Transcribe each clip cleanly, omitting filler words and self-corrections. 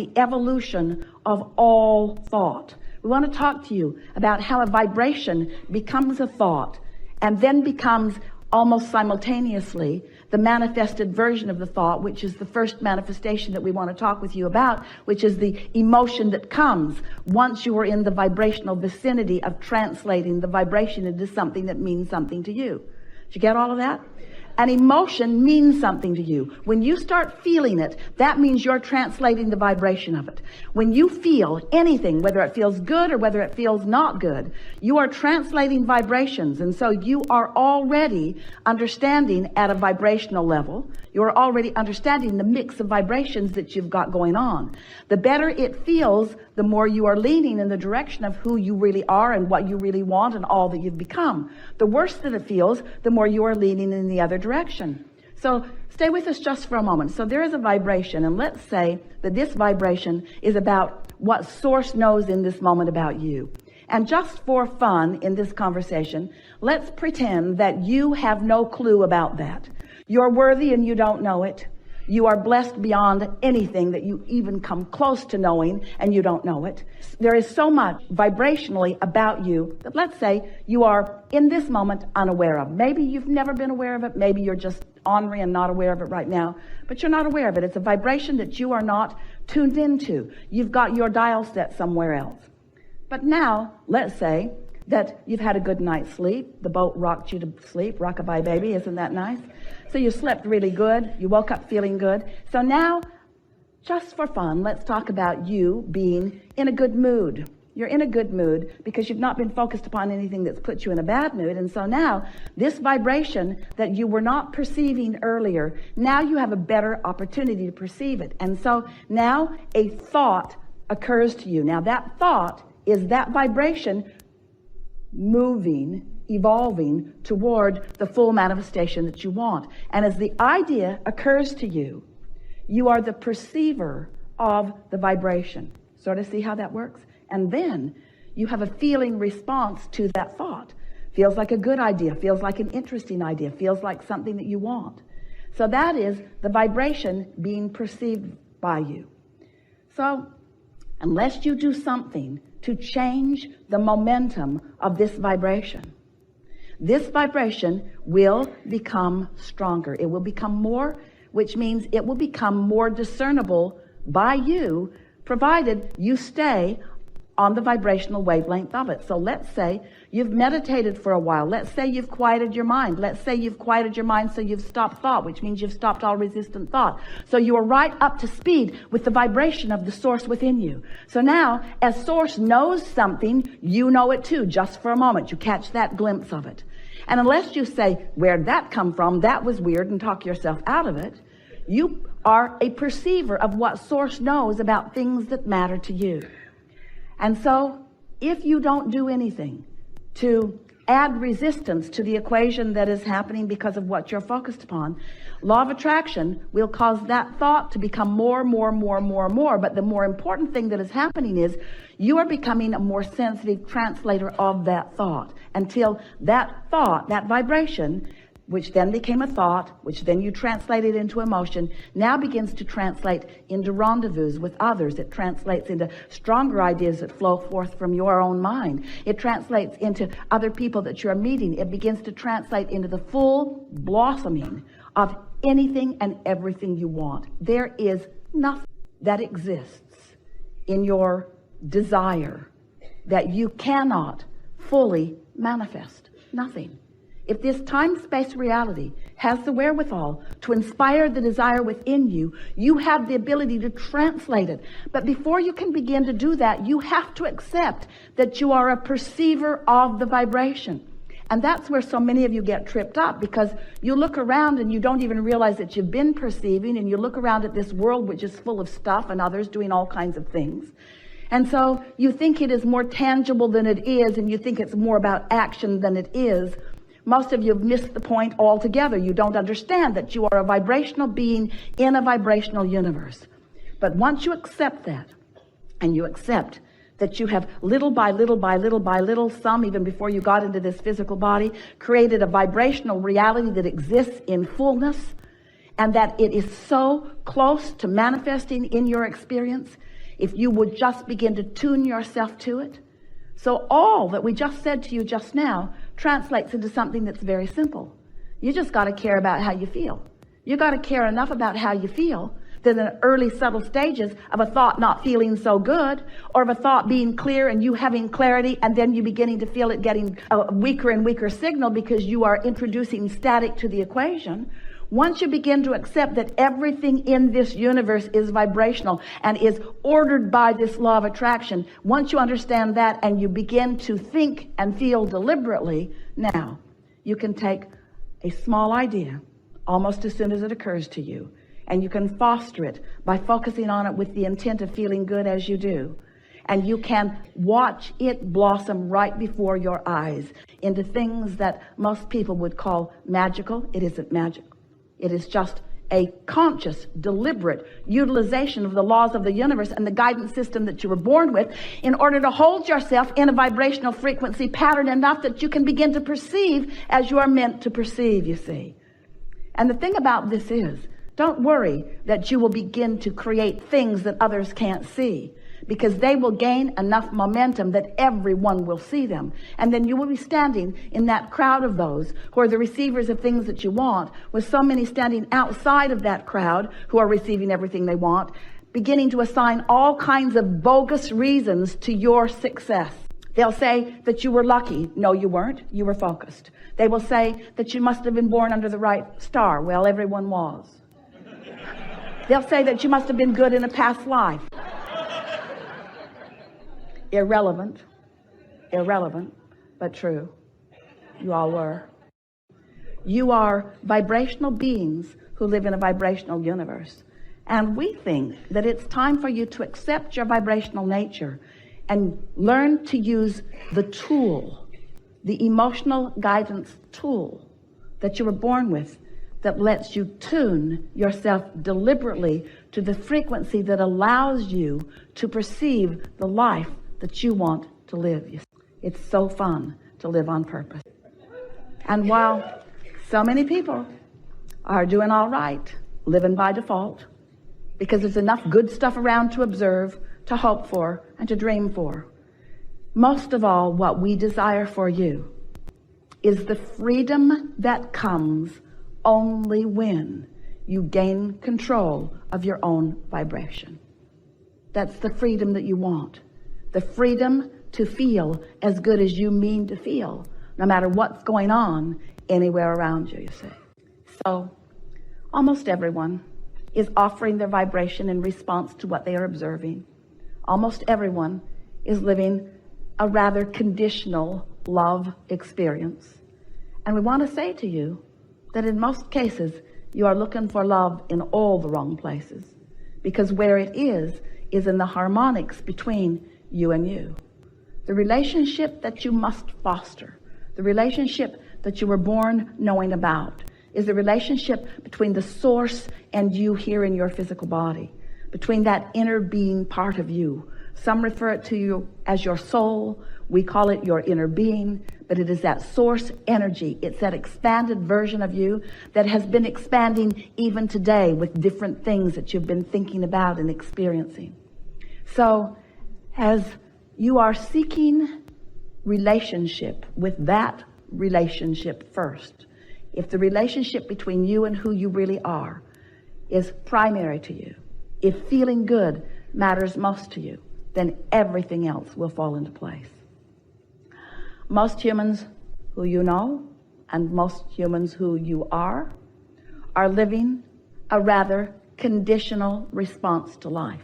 the evolution of all thought. We want to talk to you about how a vibration becomes a thought and then becomes almost simultaneously the manifested version of the thought, which is the first manifestation that we want to talk with you about, which is the emotion that comes once you are in the vibrational vicinity of translating the vibration into something that means something to you. Did you get all of that? An emotion means something to you. When you start feeling it, that means you're translating the vibration of it. When you feel anything, whether it feels good or whether it feels not good, you are translating vibrations. And so you are already understanding at a vibrational level. You're already understanding the mix of vibrations that you've got going on. The better it feels, the more you are leaning in the direction of who you really are and what you really want and all that you've become. The worse that it feels, the more you are leaning in the other direction. So stay with us just for a moment. So there is a vibration, and let's say that this vibration is about what Source knows in this moment about you. And just for fun in this conversation, let's pretend that you have no clue about that. You're worthy and you don't know it. You are blessed beyond anything that you even come close to knowing, and you don't know it. There is so much vibrationally about you that, let's say, you are in this moment unaware of. Maybe you've never been aware of it. Maybe you're just ornery and not aware of it right now, but you're not aware of it. It's a vibration that you are not tuned into. You've got your dial set somewhere else. But now, let's say that you've had a good night's sleep. The boat rocked you to sleep. Rockabye baby, isn't that nice? So you slept really good. You woke up feeling good. So now, just for fun, let's talk about you being in a good mood. You're in a good mood because you've not been focused upon anything that's put you in a bad mood. And so now, this vibration that you were not perceiving earlier, now you have a better opportunity to perceive it. And so now a thought occurs to you. Now that thought is that vibration moving, evolving toward the full manifestation that you want. And as the idea occurs to you, you are the perceiver of the vibration. Sort of see how that works? And then you have a feeling response to that thought. Feels like a good idea, feels like an interesting idea, feels like something that you want. So that is the vibration being perceived by you. So unless you do something to change the momentum of this vibration will become stronger. It will become more, which means it will become more discernible by you, provided you stay on the vibrational wavelength of it. So let's say you've meditated for a while. Let's say you've quieted your mind. Let's say you've quieted your mind so you've stopped thought, which means you've stopped all resistant thought. So you are right up to speed with the vibration of the Source within you. So now, as Source knows something, you know it too, just for a moment. You catch that glimpse of it. And unless you say, where'd that come from? That was weird, and talk yourself out of it, you are a perceiver of what Source knows about things that matter to you. And so, if you don't do anything to add resistance to the equation that is happening because of what you're focused upon, law of attraction will cause that thought to become more. But the more important thing that is happening is you are becoming a more sensitive translator of that thought until that thought, that vibration, which then became a thought, which then you translated into emotion, now begins to translate into rendezvous with others. It translates into stronger ideas that flow forth from your own mind. It translates into other people that you're meeting. It begins to translate into the full blossoming of anything and everything you want. There is nothing that exists in your desire that you cannot fully manifest. Nothing. If this time-space reality has the wherewithal to inspire the desire within you, you have the ability to translate it. But before you can begin to do that, you have to accept that you are a perceiver of the vibration. And that's where so many of you get tripped up, because you look around and you don't even realize that you've been perceiving, and you look around at this world which is full of stuff and others doing all kinds of things. And so you think it is more tangible than it is, and you think it's more about action than it is. Most of you have missed the point altogether. You don't understand that you are a vibrational being in a vibrational universe. But once you accept that, and you accept that you have little by little, some even before you got into this physical body, created a vibrational reality that exists in fullness, and that it is so close to manifesting in your experience, if you would just begin to tune yourself to it. So all that we just said to you just now translates into something that's very simple. You just got to care about how you feel. You got to care enough about how you feel that in the early subtle stages of a thought not feeling so good, or of a thought being clear and you having clarity, and then you beginning to feel it getting a weaker and weaker signal because you are introducing static to the equation. Once you begin to accept that everything in this universe is vibrational and is ordered by this law of attraction, once you understand that and you begin to think and feel deliberately, now you can take a small idea almost as soon as it occurs to you, and you can foster it by focusing on it with the intent of feeling good as you do. And you can watch it blossom right before your eyes into things that most people would call magical. It isn't magical. It is just a conscious, deliberate utilization of the laws of the universe and the guidance system that you were born with in order to hold yourself in a vibrational frequency pattern enough that you can begin to perceive as you are meant to perceive, you see. And the thing about this is, don't worry that you will begin to create things that others can't see, because they will gain enough momentum that everyone will see them. And then you will be standing in that crowd of those who are the receivers of things that you want, with so many standing outside of that crowd who are receiving everything they want, beginning to assign all kinds of bogus reasons to your success. They'll say that you were lucky. No, you weren't. You were focused. They will say that you must have been born under the right star. Well, everyone was. They'll say that you must have been good in a past life. Irrelevant, but true. You all were. You are vibrational beings who live in a vibrational universe. And we think that it's time for you to accept your vibrational nature and learn to use the tool, the emotional guidance tool that you were born with, that lets you tune yourself deliberately to the frequency that allows you to perceive the life that you want to live. It's so fun to live on purpose. And while so many people are doing all right, living by default, because there's enough good stuff around to observe, to hope for, and to dream for, most of all, what we desire for you is the freedom that comes only when you gain control of your own vibration. That's the freedom that you want. The freedom to feel as good as you mean to feel, no matter what's going on anywhere around you, you see. So, almost everyone is offering their vibration in response to what they are observing. Almost everyone is living a rather conditional love experience. And we want to say to you that in most cases, you are looking for love in all the wrong places, because where it is in the harmonics between you and you. The relationship that you must foster, the relationship that you were born knowing about, is the relationship between the source and you here in your physical body, between that inner being part of you. Some refer it to you as your soul. We call it your inner being, but it is that source energy. It's that expanded version of you that has been expanding even today with different things that you've been thinking about and experiencing. So, as you are seeking relationship with that relationship first, if the relationship between you and who you really are is primary to you, if feeling good matters most to you, then everything else will fall into place. Most humans who you know and most humans who you are living a rather conditional response to life.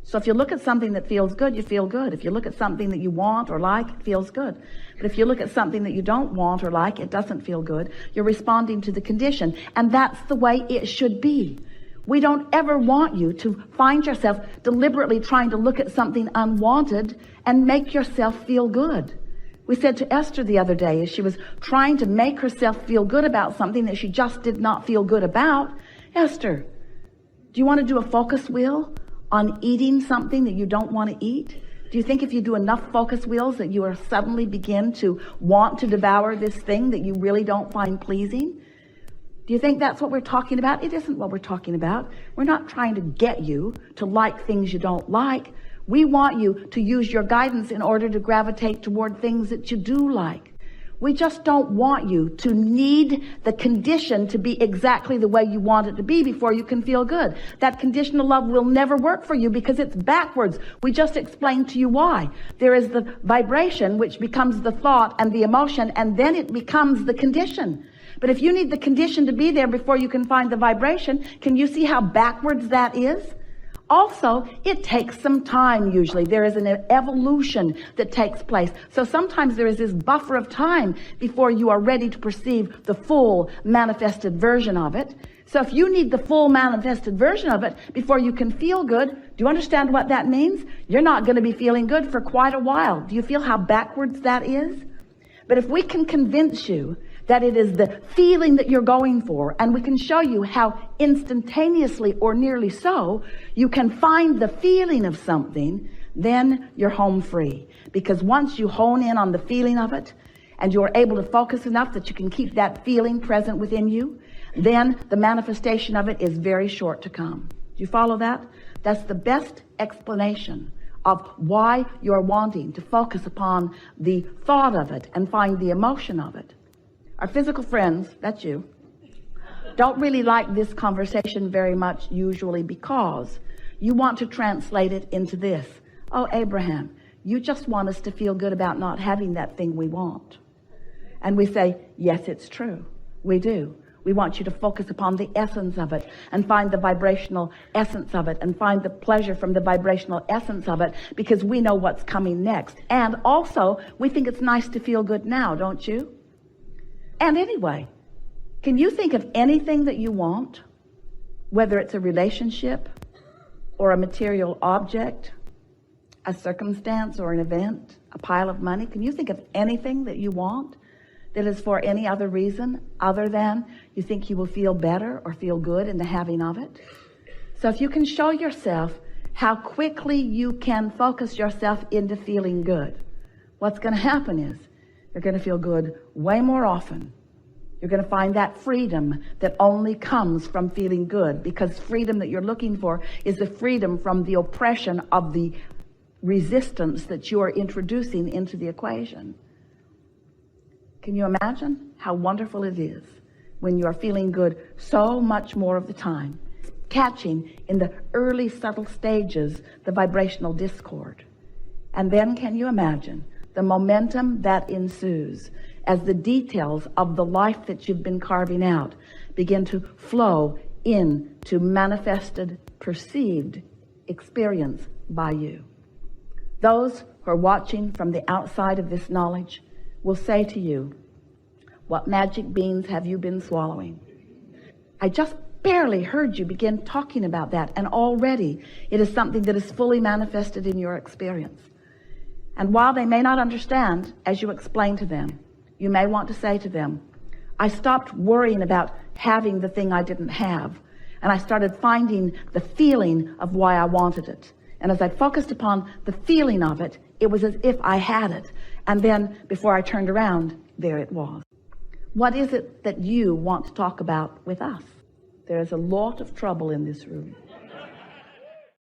So if you look at something that feels good, you feel good. If you look at something that you want or like, it feels good. But if you look at something that you don't want or like, it doesn't feel good. You're responding to the condition. And that's the way it should be. We don't ever want you to find yourself deliberately trying to look at something unwanted and make yourself feel good. We said to Esther the other day, as she was trying to make herself feel good about something that she just did not feel good about, Esther, do you want to do a focus wheel on eating something that you don't want to eat? Do you think if you do enough focus wheels that you will suddenly begin to want to devour this thing that you really don't find pleasing? Do Do you think that's what we're talking about? It isn't what we're talking about. We're not trying to get you to like things you don't like. We want you to use your guidance in order to gravitate toward things that you do like. We just don't want you to need the condition to be exactly the way you want it to be before you can feel good. That conditional love will never work for you because it's backwards. We just explained to you why. There is the vibration, which becomes the thought and the emotion, and then it becomes the condition. But if you need the condition to be there before you can find the vibration, can you see how backwards that is? Also, it takes some time usually. There is an evolution that takes place. So sometimes there is this buffer of time before you are ready to perceive the full manifested version of it. So if you need the full manifested version of it before you can feel good, do you understand what that means? You're not going to be feeling good for quite a while. Do you feel how backwards that is? But if we can convince you that it is the feeling that you're going for, and we can show you how instantaneously or nearly so you can find the feeling of something, then you're home free. Because once you hone in on the feeling of it and you're able to focus enough that you can keep that feeling present within you, then the manifestation of it is very short to come. Do you follow that? That's the best explanation of why you're wanting to focus upon the thought of it and find the emotion of it. Our physical friends, that's you, don't really like this conversation very much usually because you want to translate it into this. Oh, Abraham, you just want us to feel good about not having that thing we want. And we say, yes, it's true. We do. We want you to focus upon the essence of it and find the vibrational essence of it and find the pleasure from the vibrational essence of it because we know what's coming next. And also, we think it's nice to feel good now, don't you? And anyway, can you think of anything that you want, whether it's a relationship or a material object, a circumstance or an event, a pile of money? Can you think of anything that you want that is for any other reason other than you think you will feel better or feel good in the having of it? So if you can show yourself how quickly you can focus yourself into feeling good, what's going to happen is you're going to feel good way more often. You're going to find that freedom that only comes from feeling good, because freedom that you're looking for is the freedom from the oppression of the resistance that you are introducing into the equation. Can you imagine how wonderful it is when you are feeling good so much more of the time, catching in the early subtle stages the vibrational discord? And then can you imagine the momentum that ensues as the details of the life that you've been carving out begin to flow into manifested, perceived experience by you? Those who are watching from the outside of this knowledge will say to you, what magic beans have you been swallowing? I just barely heard you begin talking about that, and already it is something that is fully manifested in your experience. And while they may not understand, as you explain to them, you may want to say to them, I stopped worrying about having the thing I didn't have, and I started finding the feeling of why I wanted it. And as I focused upon the feeling of it, it was as if I had it. And then before I turned around, there it was. What is it that you want to talk about with us? There is a lot of trouble in this room.